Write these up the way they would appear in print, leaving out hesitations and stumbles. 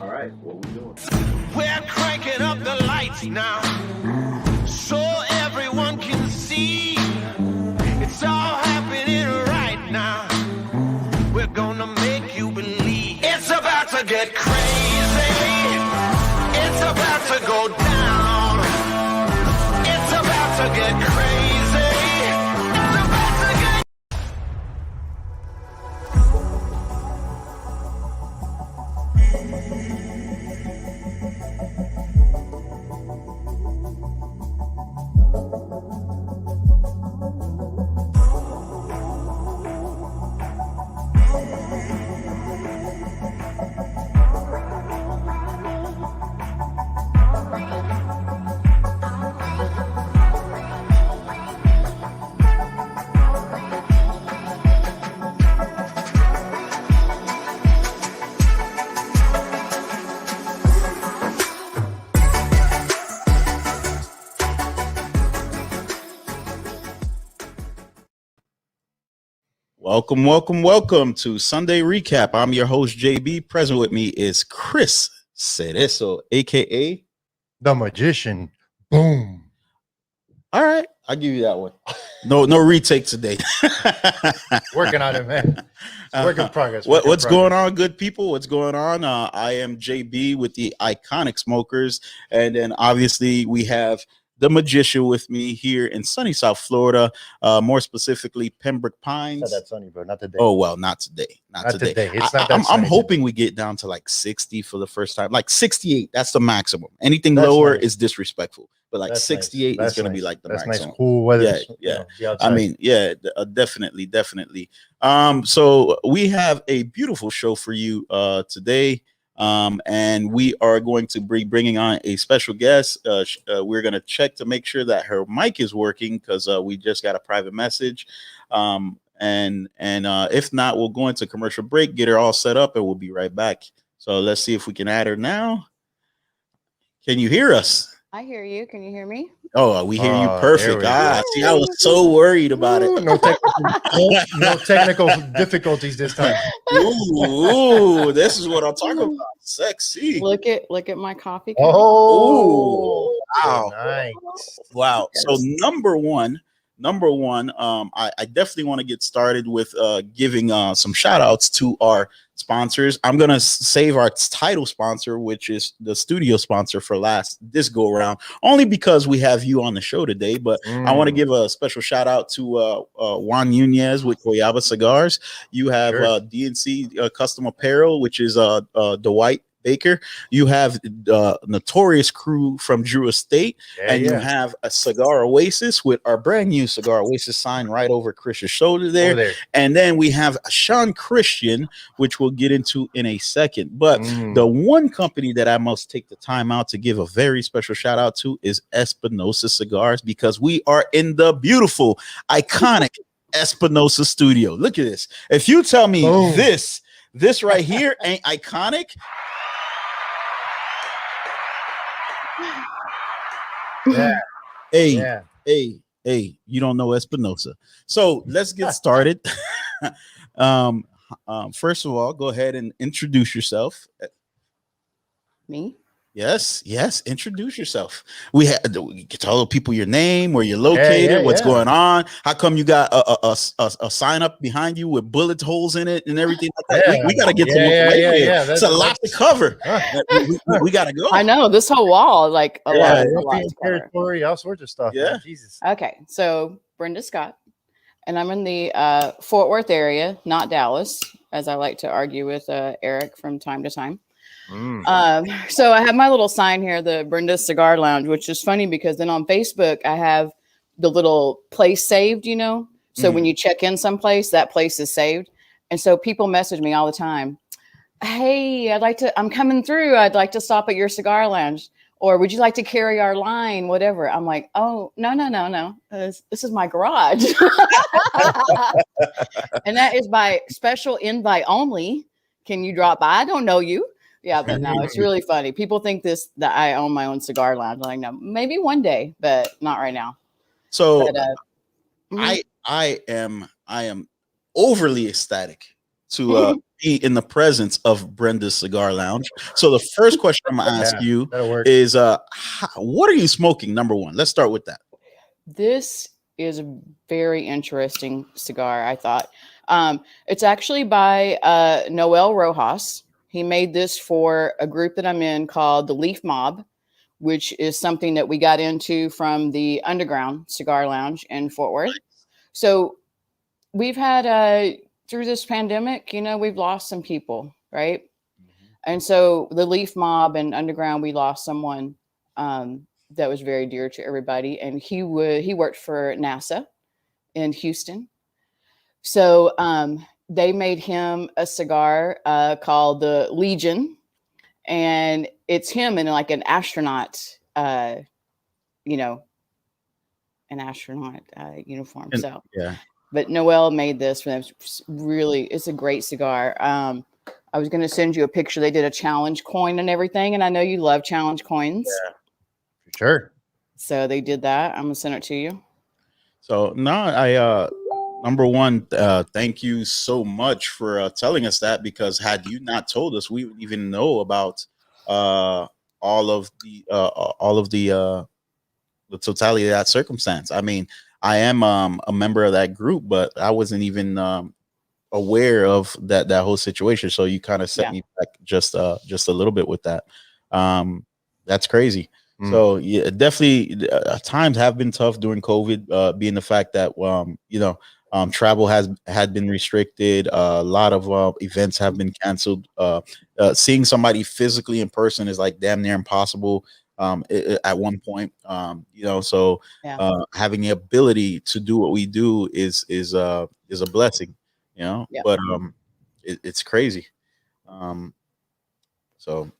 All right, what we doing? We're cranking up the lights now, so everyone can see. It's all happening right now. We're gonna make you believe it's about to get crazy. It's about to go down. It's about to get crazy. It's about to get. Welcome to Sunday Recap. I'm your host, JB. Present with me is Chris Cerezo, a.k.a. The Magician. Boom. All right, I'll give you that one. No retake today. Working on it, man. Work in progress. What's going on, good people? What's going on? I am JB with the Iconic Smokers. And then obviously we have the Magician with me here in sunny South Florida, more specifically Pembroke Pines. Not that sunny, bro. Not today. Oh, well, not today. Not today. It's not that I'm sunny hoping today. we get down to like 60 for the first time. Like 68, that's the maximum. Anything That's lower nice. is disrespectful. But like That's 68 nice. is going to be Nice. like the That's maximum. nice, cool weather. Yeah. Be I outside. mean, yeah, definitely. So we have a beautiful show for you today. And we are going to be bringing on a special guest. We're going to check to make sure that her mic is working because we just got a private message. And if not, we'll go into commercial break, get her all set up, and we'll be right back. So let's see if we can add her now. Can you hear us? I hear you. Can you hear me? Oh, we hear you There perfect. we go. See, I was so worried about it. No technical difficulties this time. Ooh, this is what I'm talking about. Sexy. Look at my coffee cup. Oh, wow. nice. Wow. So number one, I definitely want to get started with giving some shout outs to our sponsors. I'm going to save our title sponsor, which is the studio sponsor for this go around, only because we have you on the show today. But I want to give a special shout out to Juan Nunez with Guayaba Cigars. You have DNC Custom Apparel, which is Dwight Baker. You have Notorious Crew from Drew Estate, you have a Cigar Oasis with our brand new Cigar Oasis sign right over Chris's shoulder there. And then we have Sean Christian, which we'll get into in a second. But the one company that I must take the time out to give a very special shout out to is Espinosa Cigars, because we are in the beautiful, iconic Espinosa studio. Look at this. If you tell me this right here ain't iconic, Hey, you don't know Espinosa. So let's get started. First of all, go ahead and introduce yourself. Me? Yes. Introduce yourself. We tell the people your name, where you're located, what's going on. How come you got a sign up behind you with bullet holes in it and everything like that? We got to get some information. It's a lot to cover. We got to go. I know this whole wall, like a lot to cover. Territory, all sorts of stuff. Yeah. Man. Jesus. Okay, so Brenda Scott, and I'm in the Fort Worth area, not Dallas, as I like to argue with Eric from time to time. So I have my little sign here, the Brenda Cigar Lounge, which is funny because then on Facebook I have the little place saved, so when you check in someplace, that place is saved. And so people message me all the time, hey, I'm coming through, I'd like to stop at your cigar lounge, or would you like to carry our line, whatever. I'm like, oh, no, this is my garage. And that is by special invite only. Can you drop by? I don't know you. Yeah, but no, it's really funny. People think that I own my own cigar lounge. I'm like, no, maybe one day, but not right now. So I am overly ecstatic to be in the presence of Brenda's Cigar Lounge. So the first question I'm gonna ask you that'll work. is, what are you smoking? Number one, let's start with that. This is a very interesting cigar, I thought. It's actually by Noel Rojas. He made this for a group that I'm in called the Leaf Mob, which is something that we got into from the Underground Cigar Lounge in Fort Worth. So we've had, through this pandemic, you know, we've lost some people, right? And so the Leaf Mob and Underground, we lost someone that was very dear to everybody. And he worked for NASA in Houston. So they made him a cigar called the Legion. And it's him in like an astronaut, you know, an astronaut uniform. So Yeah. but Noel made this for them. It's a great cigar. I was going to send you a picture. They did a challenge coin and everything. And I know you love challenge coins. Yeah, for sure. So they did that. I'm going to send it to you. So number one, thank you so much for telling us that, because had you not told us, we wouldn't even know about all of the totality of that circumstance. I mean, I am a member of that group, but I wasn't even aware of that whole situation. So you kind of set me back just a little bit with that. That's crazy. So yeah, definitely times have been tough during COVID, being the fact that travel had been restricted. A lot of events have been canceled. Seeing somebody physically in person is like damn near impossible at one point. So having the ability to do what we do is a blessing, but it's crazy. So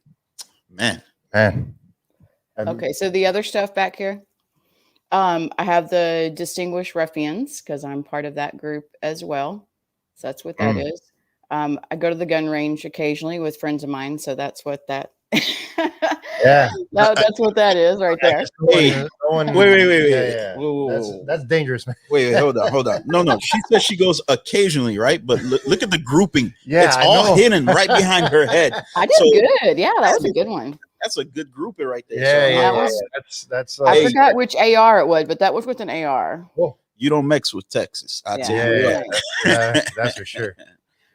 man. Okay, so the other stuff back here, I have the Distinguished Ruffians because I'm part of that group as well. So that's what that is. I go to the gun range occasionally with friends of mine, so that's what that. That's what that is right there. Hey, wait. Yeah. That's dangerous, man. Wait, hold on. No. She says she goes occasionally, right? But look at the grouping. Yeah, it's all hidden right behind her head. I did good. Yeah, that was a good one. That's a good grouping right there. Yeah. That's. I forgot which AR it was, but that was with an AR. Well, you don't mix with Texas. I tell you what. Yeah, that's for sure.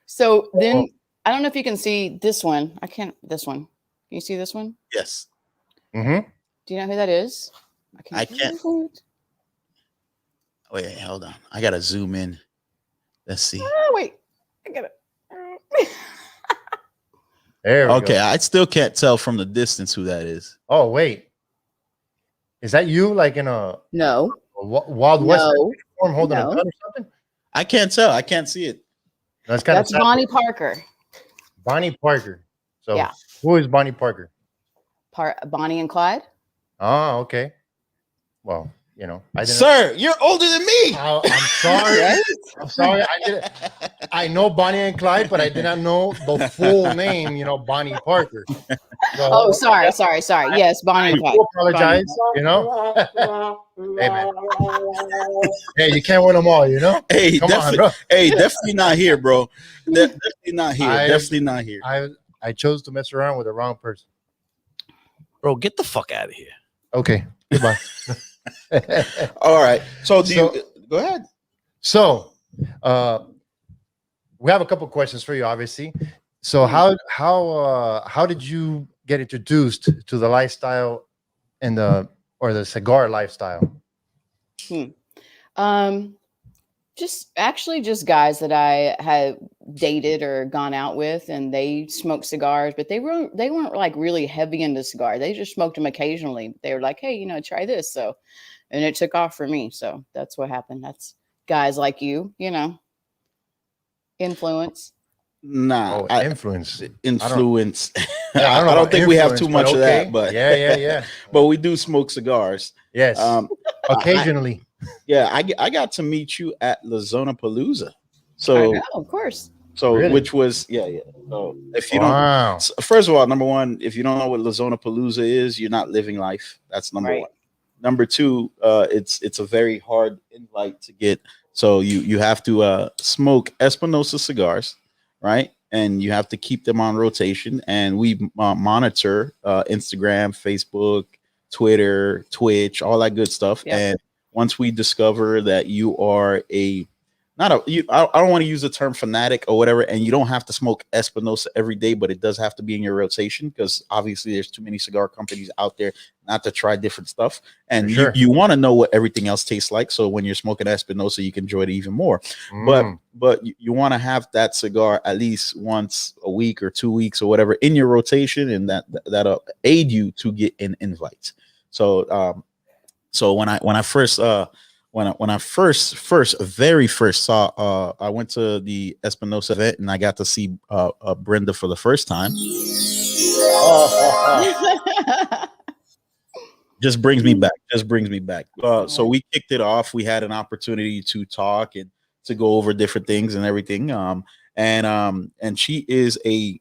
So then, I don't know if you can see this one. I can't. This one. Can you see this one? Yes. Mm-hmm. Do you know who that is? I can't. Wait, hold on. I gotta zoom in. Let's see. Oh, wait. I gotta. There we go. I still can't tell from the distance who that is. Oh, wait. Is that you like in a Wild West uniform holding a gun or something? I can't tell. I can't see it. That's Bonnie Parker. Bonnie Parker. So who is Bonnie Parker? Bonnie and Clyde. Oh, okay. Well, Sir, you're older than me. I'm sorry. I'm sorry. I know Bonnie and Clyde, but I did not know the full name. Bonnie Parker. So, sorry. Yes, Bonnie and Clyde. I apologize. Hey man. Hey, you can't win them all. Hey, come on, bro. Hey, definitely not here, bro. Definitely not here. Definitely not here. I chose to mess around with the wrong person. Bro, get the fuck out of here. Okay. Goodbye. All right. So go ahead. So we have a couple questions for you, obviously. So how did you get introduced to the lifestyle and the cigar lifestyle? Just guys that I had dated or gone out with, and they smoked cigars, but they weren't like really heavy into cigars. They just smoked them occasionally. They were like, hey, try this. So, and it took off for me. So that's what happened. That's guys like you, influence. Nah, influence. I don't think we have too much of that, but yeah. But we do smoke cigars. Yes. I Occasionally. got to meet you at La Zona Palooza. So I know, of course. So really? Which was So if you don't, first of all, number one, if you don't know what La Zona Palooza is, you're not living life. That's number one. Number two, it's a very hard invite to get. So you have to smoke Espinosa cigars. right? And you have to keep them on rotation. And we monitor Instagram, Facebook, Twitter, Twitch, all that good stuff. Yep. And once we discover that you are a not a you I don't want to use the term fanatic or whatever, and you don't have to smoke Espinosa every day, but it does have to be in your rotation, because obviously there's too many cigar companies out there not to try different stuff, and Sure. you want to know what everything else tastes like, so when you're smoking Espinosa you can enjoy it even more. But you want to have that cigar at least once a week or 2 weeks or whatever in your rotation, and that'll aid you to get an invite. So so when I first very first saw, I went to the Espinosa event and I got to see Brenda for the first time. Just brings me back. So we kicked it off. We had an opportunity to talk and to go over different things and everything. And she is a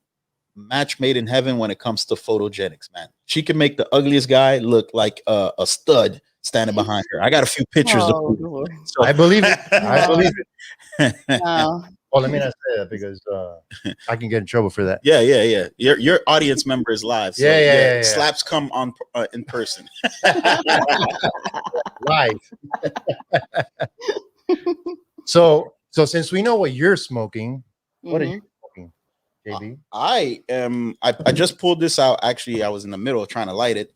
match made in heaven when it comes to photogenics, man. She can make the ugliest guy look like a stud standing behind her. I got a few pictures. Oh, So I believe it. I believe it. no. Well, let me not say that because I can get in trouble for that. Yeah. Your audience member is live. So Yeah. Slaps come on in person. Live. So since we know what you're smoking, what are Mhm. you smoking, JB? I just pulled this out. Actually, I was in the middle of trying to light it.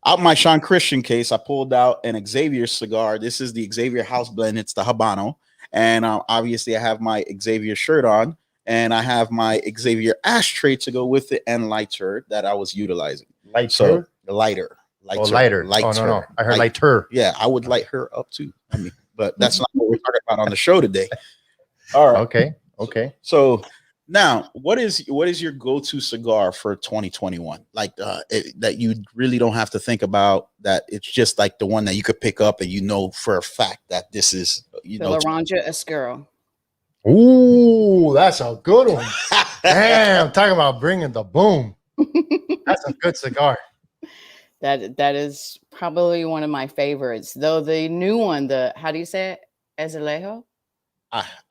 Out my Sean Christian case, I pulled out an Xavier cigar. This is the Xavier House Blend. It's the Habano. And obviously, I have my Xavier shirt on, and I have my Xavier ashtray to go with it, and lighter that I was utilizing. Lighter? So the lighter. Oh, lighter. Oh, no. I heard lighter. Yeah, I would light her up too. I mean, but that's not what we're talking about on the show today. All right. Okay. So now, what is your go-to cigar for 2021? Like that you really don't have to think about, that it's just like the one that you could pick up and you know for a fact that this is, The Laranja Oscuro. Ooh, that's a good one. Damn, talking about bringing the boom. That's a good cigar. That is probably one of my favorites. Though the new one, how do you say it? Azulejo?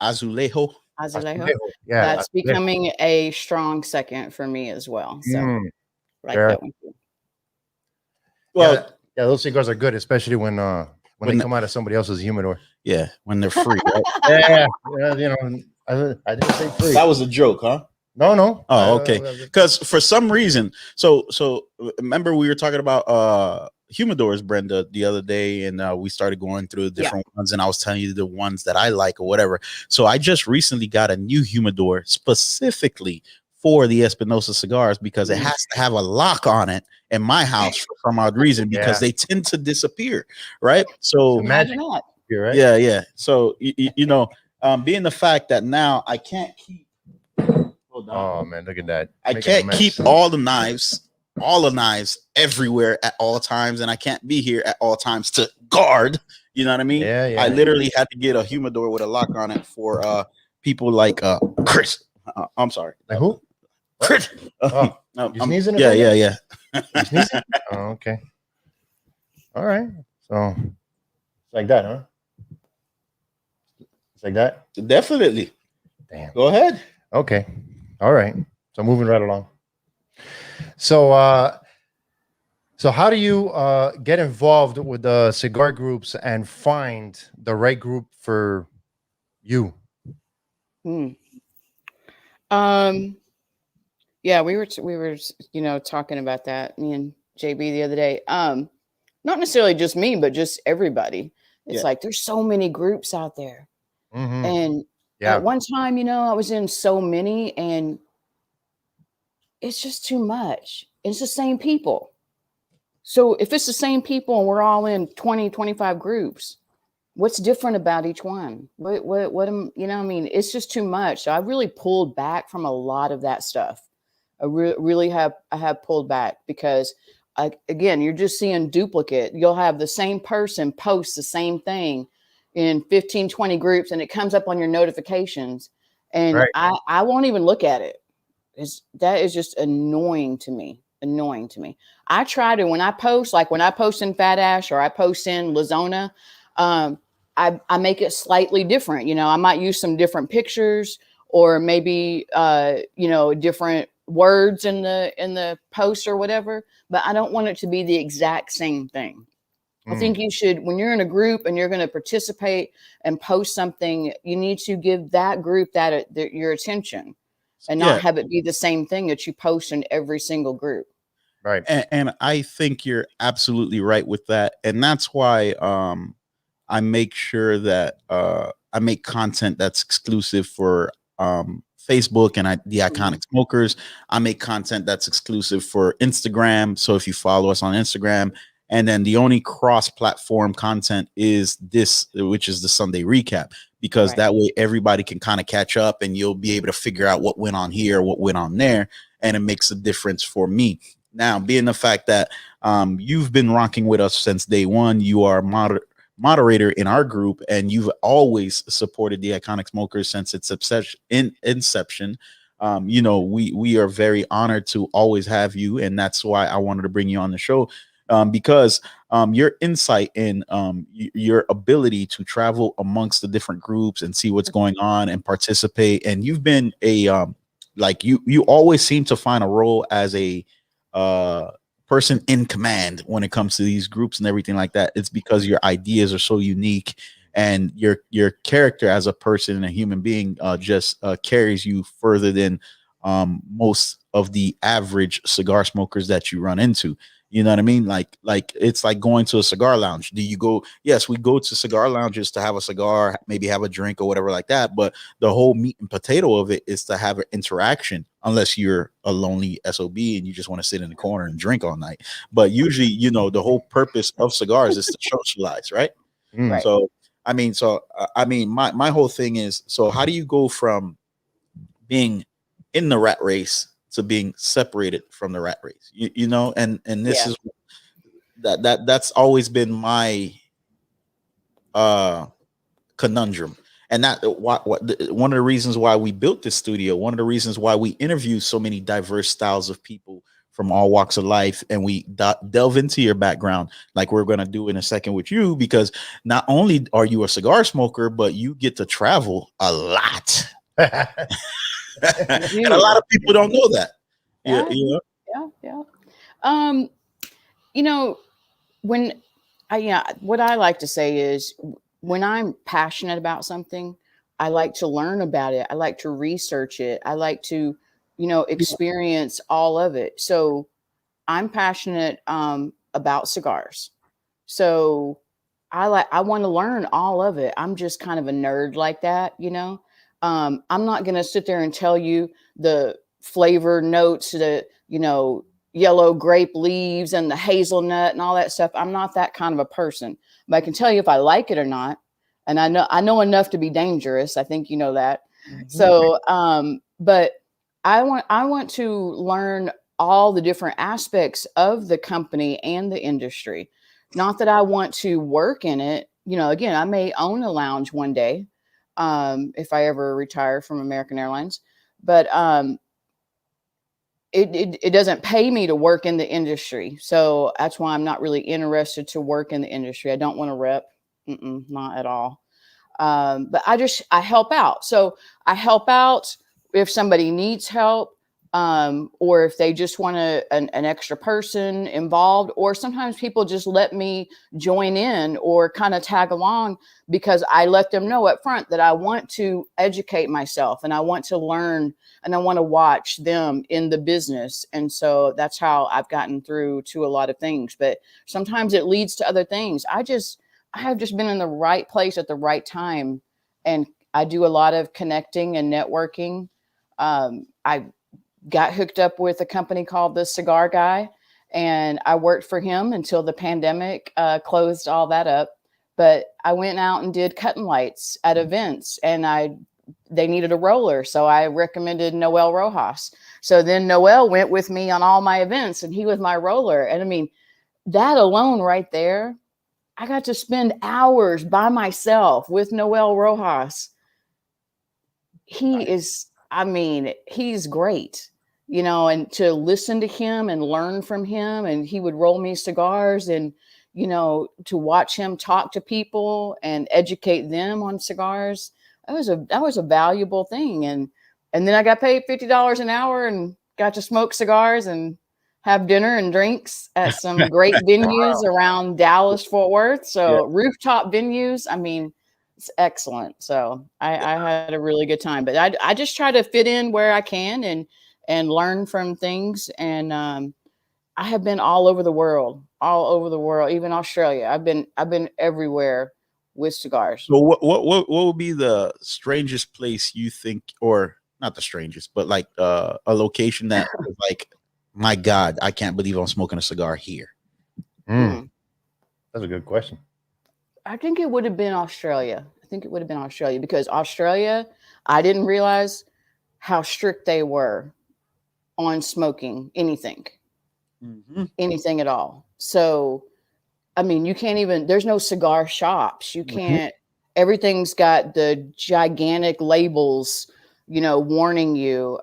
Azulejo. Azulejo. Yeah. That's becoming a strong second for me as well. So like sure. that one too. Well, yeah, those cigars are good, especially when they come out of somebody else's humidor. Yeah, when they're free, right? Yeah, you know, I didn't say free. That was a joke, huh? No. Oh, okay. Because for some reason, so remember we were talking about humidors, Brenda, the other day, and we started going through the different ones, and I was telling you the ones that I like or whatever. So I just recently got a new humidor specifically for the Espinosa cigars, because it has to have a lock on it in my house for some odd reason, because they tend to disappear, right? So Imagine that. You're right. Yeah. So you know, being the fact that now I can't keep. Oh man, look at that! I can't keep all the knives everywhere at all times, and I can't be here at all times to guard. You know what I mean? Yeah. I literally had to get a humidor with a lock on it for people like Chris. I'm sorry. Like who? Chris. You sneezing? Yeah. You sneezing? Oh, okay. All right. So it's like that, huh? It's like that. Definitely. Damn. Go ahead. Okay. All right. So moving right along. So so how do you get involved with the cigar groups and find the right group for you? Yeah, we were talking about that, me and JB the other day. Not necessarily just me, but just everybody. It's like there's so many groups out there. Mm-hmm. And at one time, I was in so many, and it's just too much. It's the same people. So if it's the same people and we're all in 20, 25 groups, what's different about each one? What am, I mean, it's just too much. So I really pulled back from a lot of that stuff. I really have pulled back, because again, you're just seeing duplicate. You'll have the same person post the same thing in 15, 20 groups, and it comes up on your notifications, and I won't even look at it. That is just annoying to me. I try to, when I post in Fat Ash or I post in Lazona, I make it slightly different. I might use some different pictures, or maybe different words in the post or whatever, but I don't want it to be the exact same thing. I think you should, when you're in a group and you're going to participate and post something, you need to give that group that your attention, and not have it be the same thing that you post in every single group. Right. And I think you're absolutely right with that. And that's why I make sure that I make content that's exclusive for Facebook and the Iconic Smokers. I make content that's exclusive for Instagram. So if you follow us on Instagram, and then the only cross-platform content is this, which is the Sunday recap, because that way everybody can kind of catch up and you'll be able to figure out what went on here, what went on there. And it makes a difference for me. Now, being the fact that you've been rocking with us since day one, you are moderator in our group, and you've always supported the Iconic Smokers since its inception. We are very honored to always have you, and that's why I wanted to bring you on the show, because your insight and your ability to travel amongst the different groups and see what's going on and participate. And you've been you always seem to find a role as a person in command when it comes to these groups and everything like that. It's because your ideas are so unique, and your character as a person and a human being just carries you further than most of the average cigar smokers that you run into. You know what I mean? Like it's like going to a cigar lounge. Do you go? Yes, we go to cigar lounges to have a cigar, maybe have a drink or whatever like that. But the whole meat and potato of it is to have an interaction, unless you're a lonely SOB and you just want to sit in the corner and drink all night. But usually, the whole purpose of cigars is to socialize, right? Right. So, my whole thing is, so how do you go from being in the rat race to being separated from the rat race, and this is that's always been my conundrum. And that one of the reasons why we built this studio, one of the reasons why we interview so many diverse styles of people from all walks of life, and we delve into your background like we're going to do in a second with you, because not only are you a cigar smoker, but you get to travel a lot. And a lot of people don't know that. Yeah. What I like to say is, when I'm passionate about something, I like to learn about it. I like to research it. I like to, experience all of it. So I'm passionate about cigars. So I want to learn all of it. I'm just kind of a nerd like that, I'm not going to sit there and tell you the flavor notes, the, yellow grape leaves and the hazelnut and all that stuff. I'm not that kind of a person, but I can tell you if I like it or not. And I know enough to be dangerous. I think you know that. Mm-hmm. So, but I want to learn all the different aspects of the company and the industry. Not that I want to work in it. Again, I may own a lounge one day, if I ever retire from American Airlines, but it doesn't pay me to work in the industry. So that's why I'm not really interested to work in the industry. I don't want to rep, not at all. But I help out. So I help out if somebody needs help, or if they just want an extra person involved, or sometimes people just let me join in or kind of tag along, because I let them know up front that I want to educate myself and I want to learn and I want to watch them in the business. And so that's how I've gotten through to a lot of things, but sometimes it leads to other things. I have just been in the right place at the right time. And I do a lot of connecting and networking. I got hooked up with a company called the Cigar Guy, and I worked for him until the pandemic closed all that up. But I went out and did cutting lights at events, and they needed a roller. So I recommended Noel Rojas. So then Noel went with me on all my events, and he was my roller. And I mean, that alone right there, I got to spend hours by myself with Noel Rojas. He's great, and to listen to him and learn from him. And he would roll me cigars, and, to watch him talk to people and educate them on cigars. that was a valuable thing. And then I got paid $50 an hour and got to smoke cigars and have dinner and drinks at some great venues around Dallas, Fort Worth. So rooftop venues, I mean, it's excellent. So I had a really good time, but I just try to fit in where I can and learn from things. And I have been all over the world, even Australia. I've been everywhere with cigars. So what would be the strangest place you think, or not the strangest, but like a location that was like, my God, I can't believe I'm smoking a cigar here. That's a good question. I think it would have been Australia. Because Australia, I didn't realize how strict they were on smoking anything at all. So, I mean, you can't even, there's no cigar shops. You can't, everything's got the gigantic labels, warning you.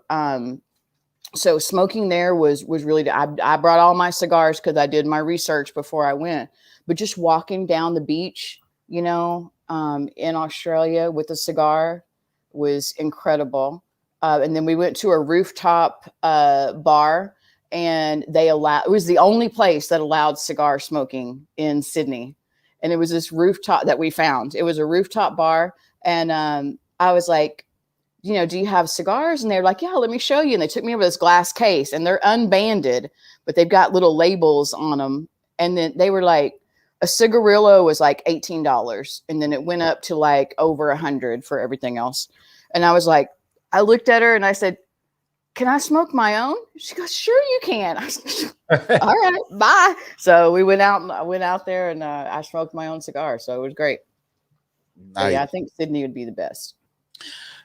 So smoking there was really, I brought all my cigars because I did my research before I went, but just walking down the beach, in Australia with a cigar was incredible. And then we went to a rooftop bar, and it was the only place that allowed cigar smoking in Sydney. And it was this rooftop that we found. It was a rooftop bar. And I was like, do you have cigars? And they're like, yeah, let me show you. And they took me over this glass case, and they're unbanded, but they've got little labels on them. And then they were like, a cigarillo was like $18. And then it went up to like over $100 for everything else. And I was like, I looked at her and I said, can I smoke my own? She goes, sure you can. I said, all right, bye. So I went out there and I smoked my own cigar. So it was great. So, yeah, I think Sydney would be the best.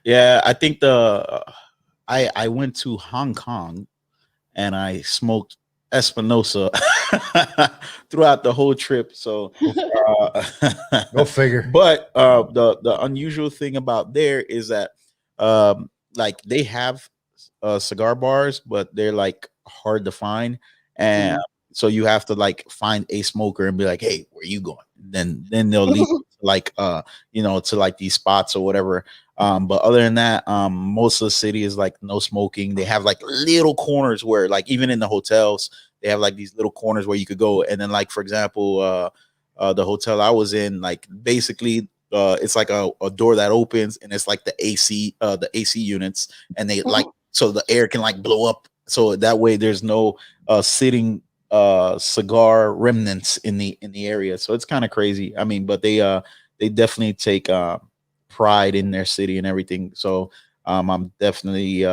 Yeah, I think I went to Hong Kong and I smoked Espinosa throughout the whole trip. So go figure. But the unusual thing about there is that like they have cigar bars, but they're like hard to find, and so you have to like find a smoker and be like, hey, where you going? Then they'll lead you to like to like these spots or whatever. But other than that, most of the city is like no smoking. They have like little corners where, like, even in the hotels, they have like these little corners where you could go. And then, like, for example, the hotel I was in, like, basically it's like a door that opens, and it's like the AC units, and they like, so the air can like blow up, so that way there's no sitting cigar remnants in the area. So it's kind of crazy. I mean, but they definitely take pride in their city and everything. So I'm definitely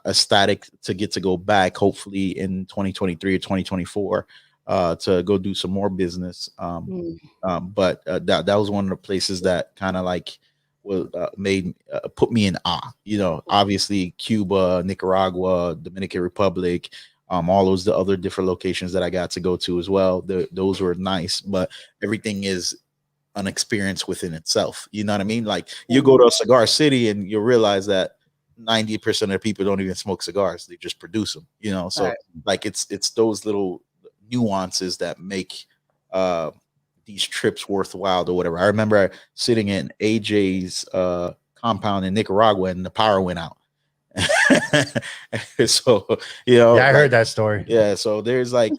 ecstatic to get to go back, hopefully in 2023 or 2024, to go do some more business. But that was one of the places that kind of like was put me in awe. Obviously Cuba, Nicaragua, Dominican Republic, all those the other different locations that I got to go to as well. Those were nice, but everything is an experience within itself. You know what I mean? Like, you go to a cigar city and you realize that 90% of the people don't even smoke cigars; they just produce them. So right. Like it's those little nuances that make these trips worthwhile or whatever. I remember sitting in AJ's compound in Nicaragua, and the power went out. So I heard that story. Yeah, so there's a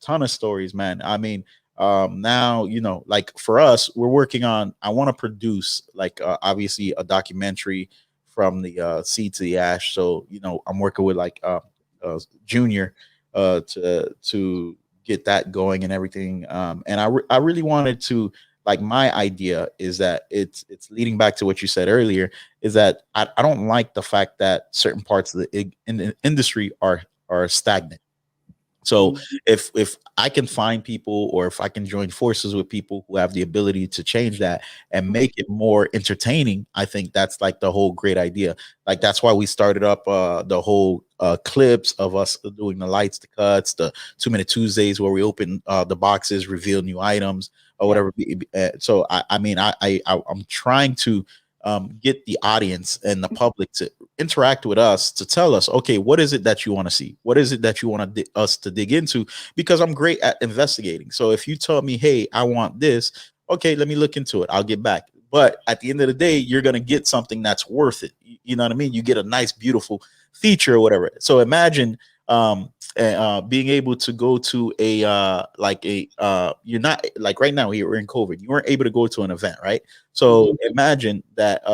ton of stories, man. I mean, now like for us, we're working on, I want to produce like obviously a documentary from the seed to the ash. So I'm working with like Junior to get that going and everything. And I really wanted to, like, my idea is that it's leading back to what you said earlier, is that I don't like the fact that certain parts of the industry are stagnant. So if I can find people, or if I can join forces with people who have the ability to change that and make it more entertaining, I think that's like the whole great idea. Like, that's why we started up the whole clips of us doing the lights, the cuts, the 2-Minute Tuesdays where we open the boxes, reveal new items or whatever. So I mean, I'm trying to get the audience and the public to interact with us, to tell us, okay, what is it that you want to see? What is it that you want us to dig into? Because I'm great at investigating. So if you tell me, hey, I want this, okay, let me look into it, I'll get back. but at the end of the day, you're gonna get something that's worth it. You know what I mean? You get a nice, beautiful feature or whatever. So imagine being able to go to a you're not like right now we're in COVID, you weren't able to go to an event, right? So imagine that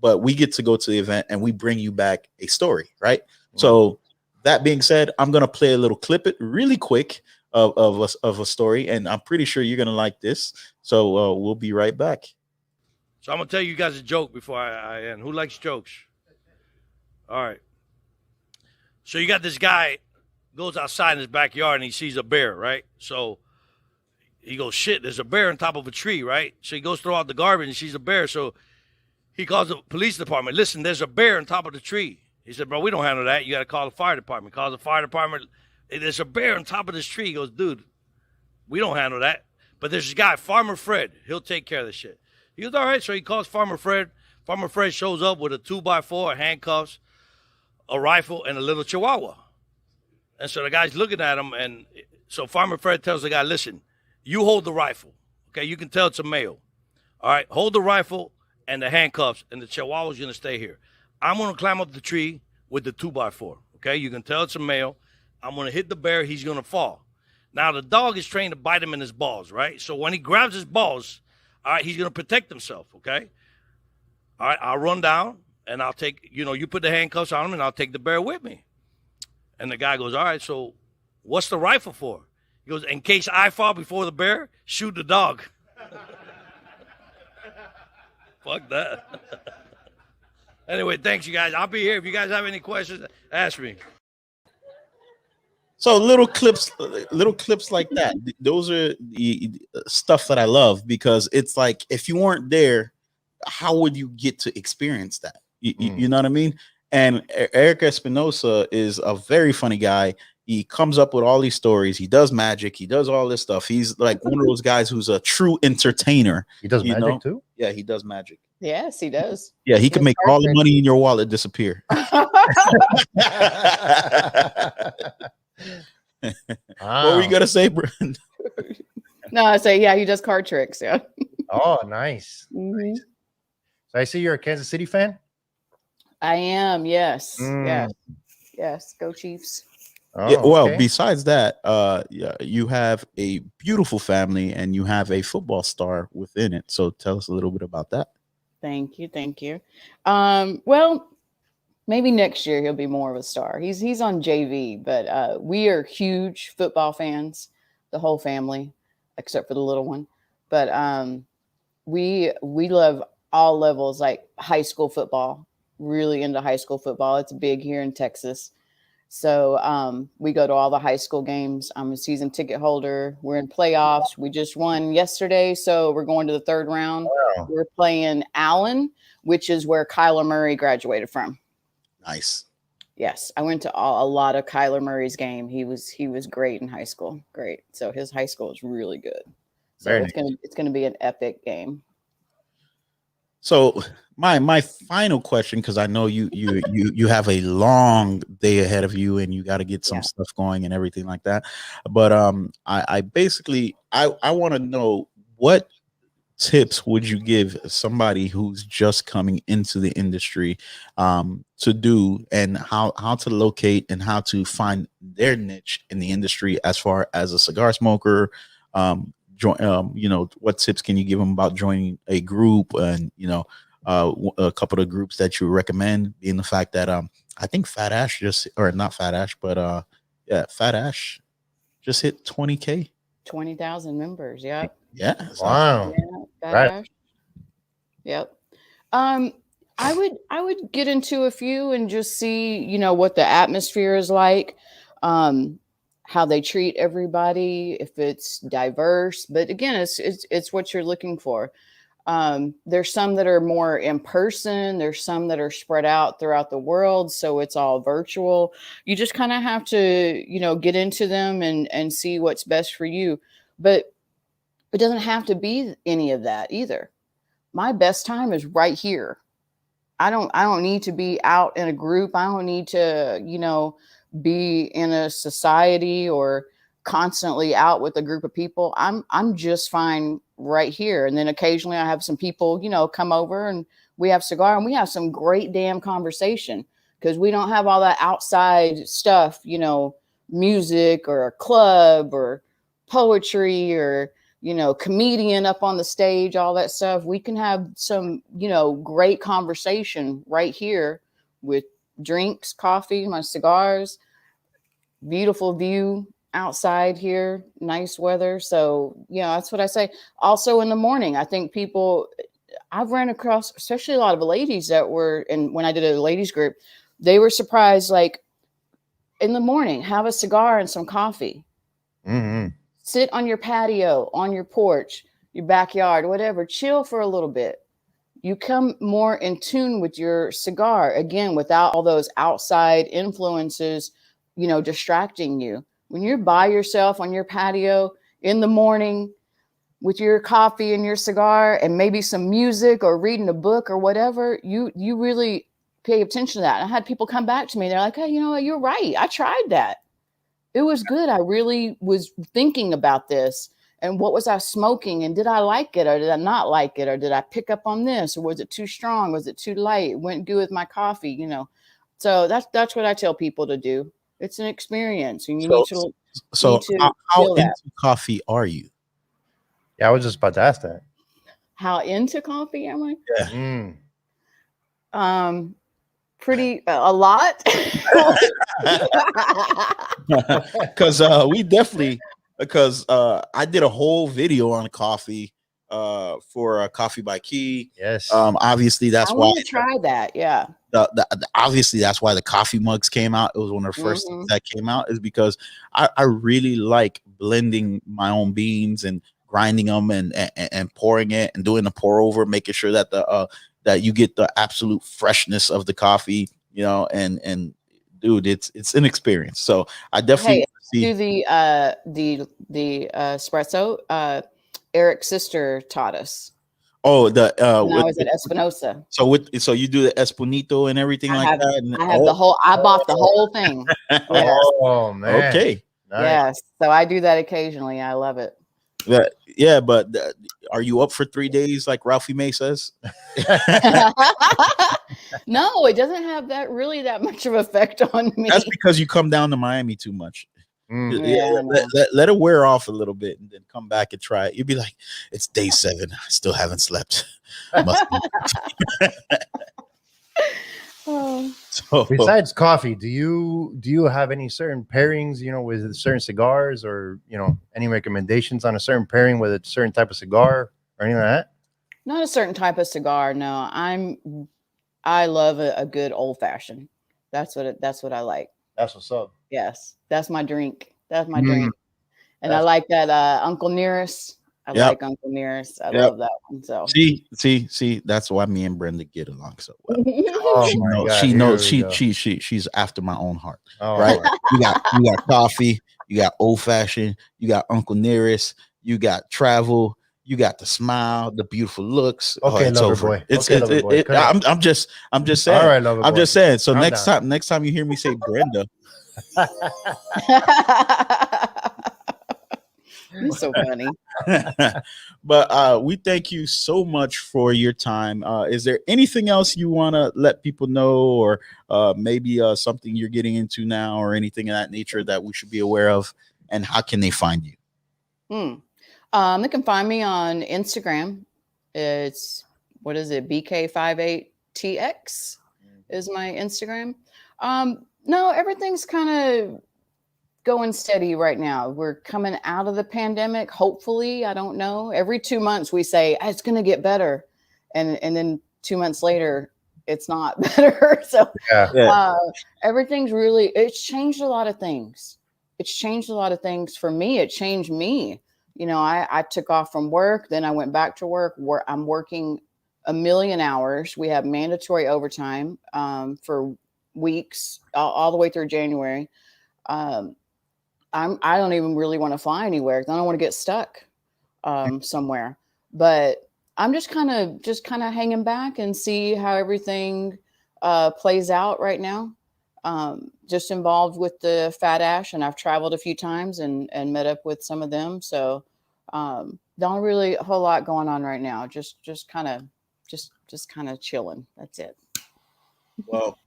but we get to go to the event and we bring you back a story, right? So that being said, I'm gonna play a little clip it really quick of a story, and I'm pretty sure you're gonna like this. So we'll be right back. So I'm gonna tell you guys a joke before I end. Who likes jokes? All right. So you got this guy goes outside in his backyard and he sees a bear, right? So he goes, shit, there's a bear on top of a tree, right? So he goes throw out the garbage and sees a bear. So he calls the police department. Listen, there's a bear on top of the tree. He said, bro, we don't handle that. You got to call the fire department. Calls the fire department. Hey, there's a bear on top of this tree. He goes, dude, we don't handle that. But there's this guy, Farmer Fred. He'll take care of this shit. He goes, all right. So he calls Farmer Fred. Farmer Fred shows up with a 2x4, handcuffs, a rifle, and a little chihuahua. And so the guy's looking at him. And so Farmer Fred tells the guy, listen, you hold the rifle. Okay, you can tell it's a male. All right, hold the rifle and the handcuffs, and the chihuahua's going to stay here. I'm going to climb up the tree with the 2x4. Okay, you can tell it's a male. I'm going to hit the bear. He's going to fall. Now, the dog is trained to bite him in his balls, right? So when he grabs his balls, all right, he's going to protect himself, okay? All right, I'll run down, and I'll take, you put the handcuffs on him, and I'll take the bear with me. And the guy goes, all right, so what's the rifle for? He goes, in case I fall before the bear, shoot the dog. Fuck that. Anyway, thanks, you guys. I'll be here. If you guys have any questions, ask me. So little clips like that. Those are the stuff that I love, because it's like, if you weren't there, how would you get to experience that? You know what I mean? And Eric Espinosa is a very funny guy. He comes up with all these stories. He does magic. He does all this stuff. He's like one of those guys who's a true entertainer. He does magic too? Yeah, he does magic. Yes, he does. Yeah, he can make all the money in your wallet disappear. What were you gonna say, Brenda? No, I say, yeah, he does card tricks. Yeah. Oh, nice. Mm-hmm. So I see you're a Kansas City fan. I am. Yes. Yes. Go Chiefs. Oh, yeah, well, okay. besides that, yeah, you have a beautiful family and you have a football star within it. So tell us a little bit about that. Thank you. Thank you. Well, maybe next year he'll be more of a star. He's on JV, but we are huge football fans, the whole family, except for the little one. But we love all levels, like high school football. Really into high school football. It's big here in Texas. So we go to all the high school games. I'm a season ticket holder. We're in playoffs. We just won yesterday, so we're going to the third round. Wow. We're playing Allen, which is where Kyler Murray graduated from. Nice. Yes, I went to a lot of Kyler Murray's game. He was great in high school. Great. So his high school is really good. So it's gonna be an epic game. So my final question, because I know you have a long day ahead of you and you got to get some stuff going and everything like that. But I basically want to know, what tips would you give somebody who's just coming into the industry to do, and how to locate and how to find their niche in the industry as far as a cigar smoker? What tips can you give them about joining a group, and a couple of groups that you recommend, being the fact that I think Fat Ash just hit 20K, 20,000 members. Yeah. Yeah. Wow. Yeah, Right. Yep. I would get into a few and just see, what the atmosphere is like, how they treat everybody, if it's diverse. But again, it's what you're looking for. There's some that are more in person. There's some that are spread out throughout the world, so it's all virtual. You just kind of have to, get into them and see what's best for you. But it doesn't have to be any of that either. My best time is right here. I don't need to be out in a group. I don't need to, be in a society or constantly out with a group of people, I'm just fine right here. And then occasionally I have some people, come over and we have cigar and we have some great damn conversation because we don't have all that outside stuff, music or a club or poetry or, comedian up on the stage, all that stuff. We can have some, great conversation right here with drinks, coffee, my cigars, beautiful view outside here, nice weather. So, that's what I say. Also in the morning, I think I've ran across, especially a lot of ladies that were, and when I did a ladies group, they were surprised, like in the morning, have a cigar and some coffee. Mm-hmm. Sit on your patio, on your porch, your backyard, whatever, chill for a little bit. You come more in tune with your cigar, again, without all those outside influences, distracting you. When you're by yourself on your patio in the morning with your coffee and your cigar and maybe some music or reading a book or whatever, you really pay attention to that. And I had people come back to me. They're like, hey, you know what? You're right. I tried that. It was good. I really was thinking about this. And what was I smoking? And did I like it or did I not like it? Or did I pick up on this? Or was it too strong? Was it too light? It went good with my coffee, So that's what I tell people to do. It's an experience. And you need to how feel that. into coffee are you? Yeah, I was just about to ask that. How into coffee am I? Yeah. Pretty a lot. Because I did a whole video on coffee for Coffee by Key. Yes. Obviously that's I why want to try that. Yeah. Obviously that's why the coffee mugs came out. It was one of the first things that came out, is because I really like blending my own beans and grinding them and pouring it and doing the pour over, making sure that that you get the absolute freshness of the coffee, and dude, it's an experience. So I definitely do the espresso. Eric's sister taught us. Oh, and I was at Espinosa. So you do the Esponito and everything that. I have the whole. I bought the whole thing. Yes. Oh man. Okay. Nice. Yes. So I do that occasionally. I love it. But are you up for 3 days like Ralphie May says? No, it doesn't have that much of effect on me. That's because you come down to Miami too much. Yeah, let it wear off a little bit and then come back and try it. You'd be like, it's day 7. I still haven't slept. So, besides coffee, do you have any certain pairings, with certain cigars, or any recommendations on a certain pairing with a certain type of cigar or anything like that? Not a certain type of cigar. No, I love a good old fashioned. That's what I like. That's what's up. Yes, that's my drink. That's my drink. And I like that Uncle Nearest. I like Uncle Nearest. I love that one. So see, that's why me and Brenda get along so well. She knows she's after my own heart. Oh, right? You got coffee, you got old fashioned, you got Uncle Nearest, you got travel, you got the smile, the beautiful looks. Okay, it's lover over. boy. I'm just saying. All right, lover I'm boy. just saying. So Calm next time you hear me say Brenda. You're so funny. But we thank you so much for your time. Is there anything else you want to let people know, or maybe something you're getting into now, or anything of that nature that we should be aware of? And how can they find you? They can find me on Instagram. It's BK58TX is my Instagram. No, everything's kind of going steady right now. We're coming out of the pandemic. Hopefully, I don't know. Every 2 months we say it's going to get better, and then 2 months later it's not better. So everything's it's changed a lot of things. It's changed a lot of things for me. It changed me. I took off from work, then I went back to work. I'm working 1 million hours. We have mandatory overtime for weeks all the way through January. I don't even really want to fly anywhere. I don't want to get stuck somewhere. But I'm just kind of hanging back and see how everything plays out right now. just involved with the Fat Ash, and I've traveled a few times and met up with some of them. So not really a whole lot going on right now. Just kind of chilling. That's it. Well,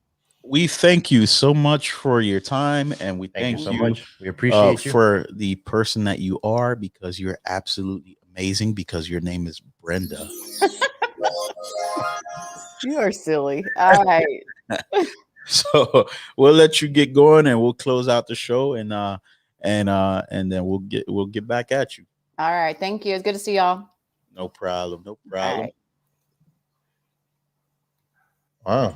we thank you so much for your time, and we Thank you so you much. We appreciate you. for the person that you are, because you're absolutely amazing, because your name is Brenda. You are silly. All right. So we'll let you get going, and we'll close out the show, and then we'll get back at you. All right. Thank you. It's good to see y'all. No problem. No All problem. right. Wow.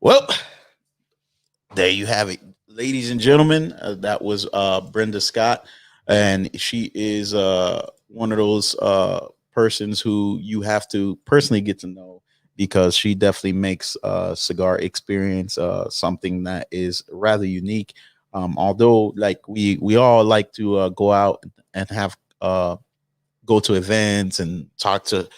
Well, there you have it, ladies and gentlemen. That was Brenda Scott, and she is one of those persons who you have to personally get to know, because she definitely makes cigar experience something that is rather unique. Although, like, we all like to go out and have go to events and talk to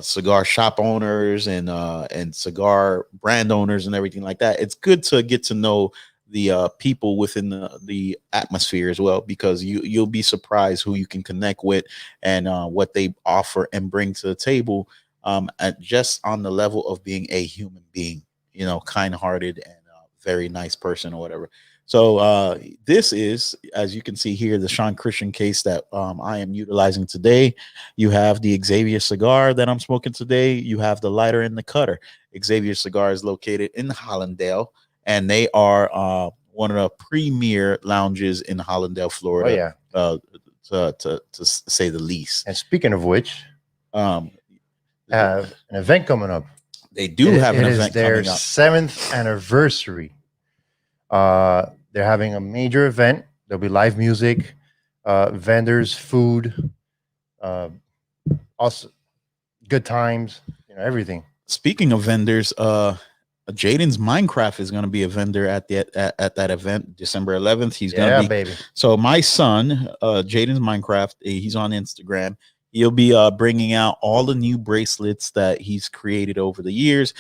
cigar shop owners and cigar brand owners and everything like that. It's good to get to know the people within the atmosphere as well, because you'll be surprised who you can connect with and what they offer and bring to the table, just on the level of being a human being, kind-hearted and very nice person or whatever. So this is, as you can see here, the Sean Christian case that I am utilizing today. You have the Xavier cigar that I'm smoking today. You have the lighter and the cutter. Xavier cigar is located in Hollandale, and they are one of the premier lounges in Hollandale, Florida. Oh, yeah. To say the least. And speaking of which, have an event coming up. They do have an event coming up. It is their coming up. 7th anniversary. They're having a major event. There'll be live music, vendors, food, also good times, everything. Speaking of vendors, Jaden's Minecraft is going to be a vendor at that event, December 11th. He's going to be, baby. So my son, Jaden's Minecraft, he's on Instagram. He'll be bringing out all the new bracelets that he's created over the years.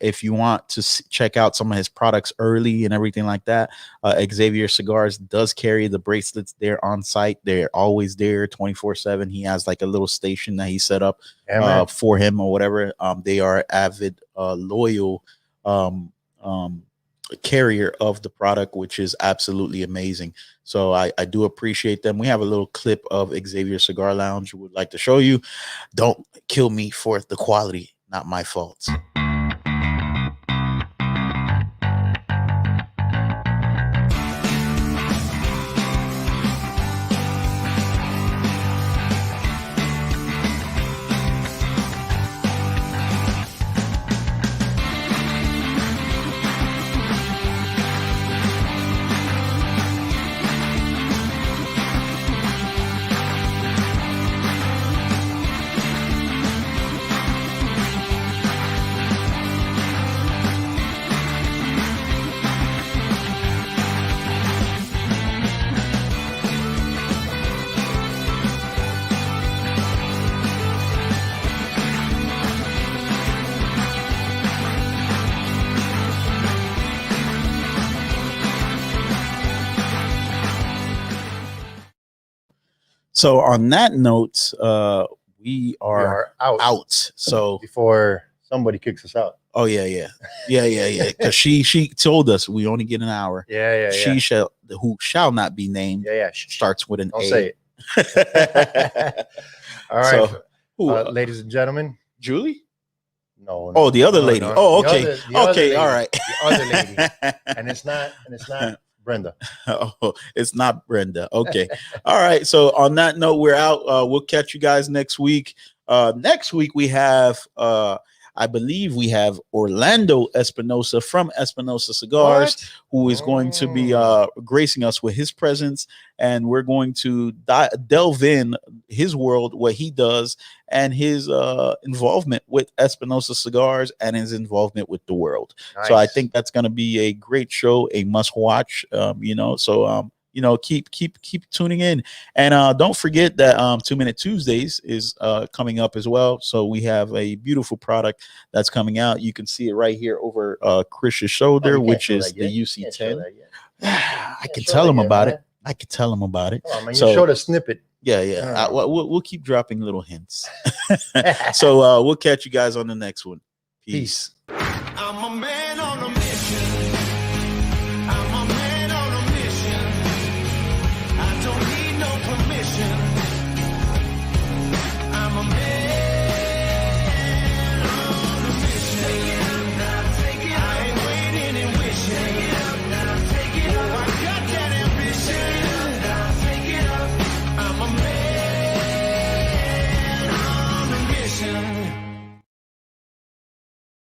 If you want to check out some of his products early and everything like that, Xavier Cigars does carry the bracelets there on site. They're always there 24/7. He has like a little station that he set up for him or whatever. They are avid, loyal carrier of the product, which is absolutely amazing. So I do appreciate them. We have a little clip of Xavier Cigar Lounge we would like to show you. Don't kill me for the quality. Not my fault. So on that note, we are out. So before somebody kicks us out. Oh yeah. Because she told us we only get an hour. Yeah. She who shall not be named. Yeah. Starts with an Don't A. say it. All right, So, ladies and gentlemen. Julie? No. Oh, the other lady. No. Oh, okay. The other lady. All right. The other lady. And it's not Brenda. Oh, it's not Brenda. Okay. All right. So on that note, we're out. We'll catch you guys next week. Next week we have I believe we have Orlando Espinosa from Espinosa Cigars, who is going to be gracing us with his presence, and we're going to delve in his world, what he does, and his involvement with Espinosa Cigars and his involvement with the world. Nice. So I think that's going to be a great show, a must watch. So keep tuning in, and don't forget that 2 Minute Tuesdays is coming up as well. So we have a beautiful product that's coming out. You can see it right here over Chris's shoulder, which is the UC10. I can tell him about it. I could tell him about it. Oh, man, you showed a snippet. Yeah. We'll keep dropping little hints. So we'll catch you guys on the next one. Peace. I'm a man.